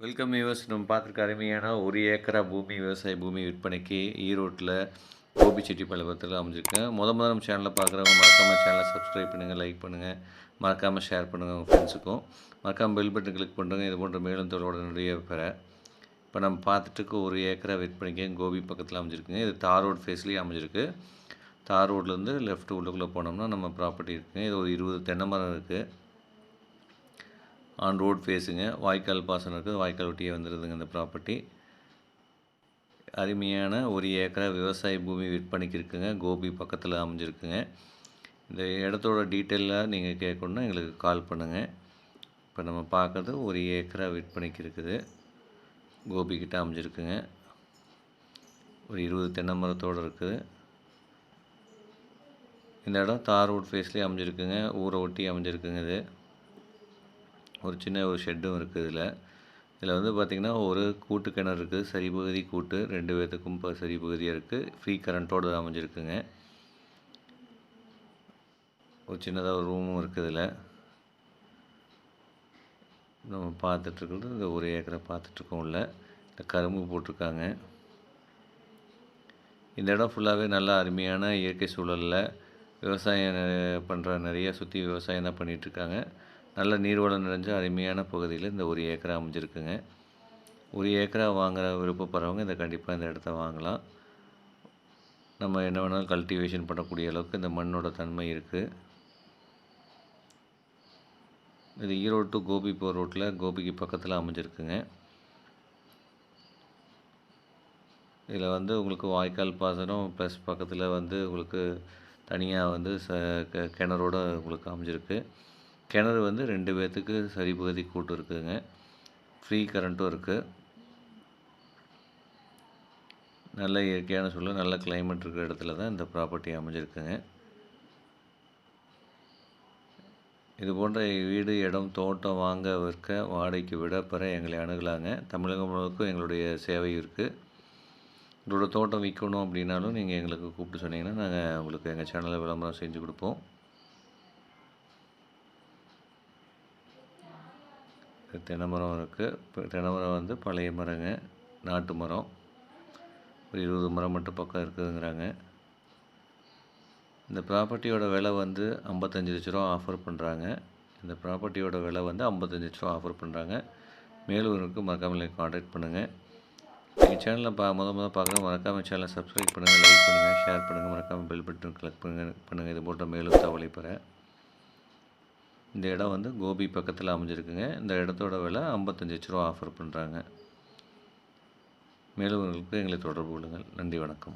Welcome viewers. நம்ம பார்த்துருக்க அருமையான ஒரு ஏக்கரா பூமி, விவசாய பூமி விற்பனைக்கு ஈரோட்டில் கோபிச்செட்டிப்பாளையத்தில் அமைஞ்சிருக்கேன். முதல்ல நம்ம சேனலை பார்க்குறவங்க மறக்காமல் சேனலை சப்ஸ்கிரைப் பண்ணுங்கள், லைக் பண்ணுங்கள், மறக்காமல் ஷேர் பண்ணுங்கள் உங்கள் ஃப்ரெண்ட்ஸுக்கும். மறக்காமல் பெல் பட்டன் கிளிக் பண்ணுறேங்க, இது போன்ற மேலும் உடனடியாக பெற. இப்போ நம்ம பார்த்துட்டு ஒரு ஏக்கரா விற்பனைக்கு கோபி பக்கத்தில் அமைஞ்சிருக்குங்க. இது தார் ரோட் ஃபேஸ்லேயே அமைஞ்சிருக்கு. தார் ரோட்லேருந்து லெஃப்ட் உள்ளுக்குள்ளே போனோம்னா நம்ம ப்ராப்பர்ட்டி இருக்குங்க. இது ஒரு 20 தென்னை மரம் இருக்குது. ஆன் ரோட் ஃபேஸுங்க. வாய்க்கால் பாசனம் இருக்குது. வாய்க்கால் ஒட்டியே வந்துடுதுங்க இந்த ப்ராப்பர்ட்டி. அருமையான ஒரு ஏக்கரா விவசாய பூமி விற்பனைக்கு இருக்குங்க. கோபி பக்கத்தில் அமைஞ்சிருக்குங்க. இந்த இடத்தோட டீட்டெயிலாக நீங்கள் கேட்கணுன்னா எங்களுக்கு கால் பண்ணுங்கள். இப்போ நம்ம பார்க்குறது ஒரு ஏக்கரா விற்பனைக்கு இருக்குது. கோபிக்கிட்ட அமைஞ்சிருக்குங்க. ஒரு 20 தென்னை மரத்தோடு இருக்குது. இந்த இடம் தார் ரோட் ஃபேஸ்லேயே அமைஞ்சிருக்குங்க. ஊரை ஒட்டி அமைஞ்சிருக்குங்க. இது ஒரு சின்ன ஒரு ஷெட்டும் இருக்குது. இதில் வந்து பார்த்திங்கன்னா ஒரு கூட்டு கிணறு இருக்குது. சரிபகுதி கூட்டு 2 பேர்த்துக்கும் இப்போ சரிபகுதியாக இருக்குது. ஃப்ரீ கரண்ட்டோடு அமைஞ்சிருக்குங்க. ஒரு சின்னதாக ஒரு ரூமும் இருக்குது. இதில் நம்ம பார்த்துட்ருக்கிறது இந்த ஒரு ஏக்கரை பார்த்துட்ருக்கோம். உள்ள இந்த கரும்பு போட்டிருக்காங்க. இந்த இடம் ஃபுல்லாகவே நல்லா அருமையான இயற்கை சூழலில் விவசாயம் பண்ணுற நிறைய சுற்றி விவசாயம் தான் பண்ணிகிட்ருக்காங்க. நல்ல நீர்வளம் நிறைஞ்ச அருமையான பகுதியில் இந்த ஒரு ஏக்கரா அமைஞ்சிருக்குங்க. ஒரு ஏக்கரா வாங்குகிற விருப்பப்படுறவங்க இந்த கண்டிப்பாக இந்த இடத்த வாங்கலாம். நம்ம என்ன வேணாலும் கல்டிவேஷன் பண்ணக்கூடிய அளவுக்கு இந்த மண்ணோட தன்மை இருக்குது. இது ஈரோடு டு கோபி போகிற ரோட்டில் கோபிக்கு பக்கத்தில் அமைஞ்சிருக்குங்க. இதில் வந்து உங்களுக்கு வாய்க்கால் பாசனம் ப்ளஸ் பக்கத்தில் வந்து உங்களுக்கு தனியாக வந்து கிணறோட உங்களுக்கு அமைஞ்சிருக்கு. கிணறு வந்து 2 பேர்த்துக்கு சரிபகுதி கூட்டு இருக்குதுங்க. ஃப்ரீ கரண்ட்டும் இருக்குது. நல்ல இயற்கையான சூழல், நல்ல கிளைமேட் இருக்கிற இடத்துல தான் இந்த ப்ராப்பர்ட்டி அமைஞ்சிருக்குங்க. இது போன்ற வீடு, இடம், தோட்டம் வாங்க, விற்க, வாடகைக்கு விட பெற எங்களை அணுகலாங்க. தமிழகம் முழுவதுக்கும் எங்களுடைய சேவை இருக்குது. உங்களோட தோட்டம் விற்கணும் அப்படின்னாலும் நீங்கள் எங்களுக்கு கூப்பிட்டு சொன்னீங்கன்னா நாங்கள் உங்களுக்கு எங்கள் சேனலில் விளம்பரம் செஞ்சு கொடுப்போம். தென்னை மரம் இருக்குது. இப்போ தென்னை மரம் வந்து பழைய மரங்க, நாட்டு மரம். ஒரு 20 மரம் மட்டும் பக்கம் இருக்குதுங்கிறாங்க. இந்த ப்ராப்பர்ட்டியோட விலை வந்து 55 லட்ச ரூபா ஆஃபர் பண்ணுறாங்க. இந்த ப்ராப்பர்ட்டியோட விலை வந்து 55 லட்ச ரூபா ஆஃபர் பண்ணுறாங்க. மேலும் இருக்குது, மறக்காமல் கான்டாக்ட் பண்ணுங்கள். எங்கள் சேனலில் முதல் பார்க்குறோம். மறக்காமல் சேனலை சப்ஸ்கிரைப் பண்ணுங்கள், லைக் பண்ணுங்கள், ஷேர் பண்ணுங்கள், மறக்காமல் பெல் பட்டன் கிளிக் பண்ணுங்கள். இது போன்ற மேலும் தகவலை பெற. இந்த இடம் வந்து கோபி பக்கத்தில் அமைஞ்சிருக்குங்க. இந்த இடத்தோட விலை 55 லட்ச ரூபா ஆஃபர் பண்ணுறாங்க. மேலும் உங்களுக்கு எங்களை தொடர்பு கொள்ளுங்கள். நன்றி, வணக்கம்.